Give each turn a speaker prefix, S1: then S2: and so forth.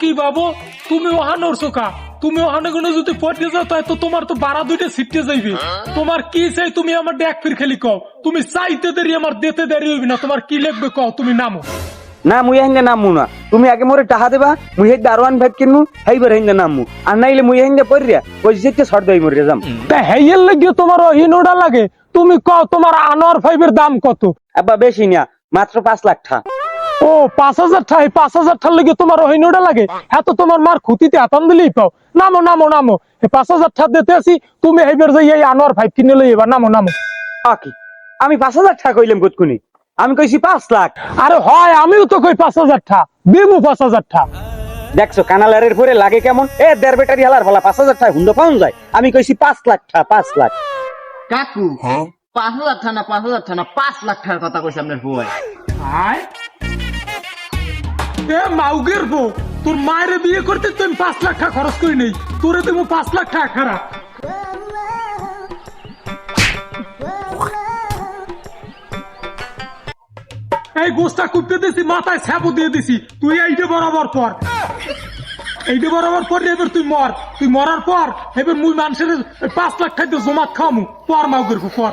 S1: কি বাবু তুমি ওহানোর চোখা তুমি ওখানে কোনো যদি পড়তে যাও তাই তো তোমার তো 12-2টা ছিটতে যাইবে। তোমার কি চাই তুমি আমার ডেক ফির খেলি কও, তুমি চাইতে দেরি আমার দিতে দেরি হইবে না। তোমার কি লিখবে কও, তুমি নামো।
S2: না মুই হেন্দে নামমু না, তুমি আগে মোরে টাকা দেবা, মুই হেন্দে দারোয়ান ভাত কিনমু, হেইবার হেন্দে নামমু। আর নাইলে মুই হেন্দে পড়িয়া ওই যেতে সর দই মরে যাম।
S1: তা হেইয়ের লাগি তোমার হিনোডা লাগে, তুমি কও তোমার আনোয়ার ফাইভের দাম কত?
S2: আব্বা বেশি না, মাত্র 5 লাখ টাকা।
S1: ও 5,000 টাকা, 5,000 টাকার লাগি তোমার হিনোডা লাগে? হ্যাঁ তো তোমার মার খুঁতিতে হাতান দিলেই পাও। নামো নামো নামো, 5,000 টাকা দিতে আসি, তুমি হেইবার যাই এই আনোয়ার ফাইভ কিনে লই এবার। নামো নামো।
S2: কি আমি 5,000 টাকা কইলাম কতকুনি? আমি কইছি 5 লাখ।
S1: আরে হয়, আমিও তো কই 5,000 টাকা দিমু। 5,000 টাকা
S2: দেখছো কানালারের পরে লাগে কেমন? এ দেড় ব্যাটারি হালার ফলা 5,000 টাকা হুন্ডা পাউন যায়। আমি কইছি 5 লাখ টাকা, 5 লাখ।
S3: কাকু 5,000 টাকা না 5,000 টাকা না 5 লাখ টাকার কথা কইছে আপনার বউ।
S1: আয় এ মাউগের বউ, তোর মায়ের বিয়ে করতে তুই 5 লাখ টাকা খরচ করি নেই, তোরে দেবো 5 লাখ টাকা খারাপ। এই গোস্তা কুপতে দিছি, মাথায় ছাপও দিয়ে দিছি, তুই এইটা বরাবর পর, এইটা বরাবর পর এবার তুই মর। তুই মরার পর এবার মুই মানুষের 5 লাখ টাকা জমাত খামু। পর মাউগের বউ পর।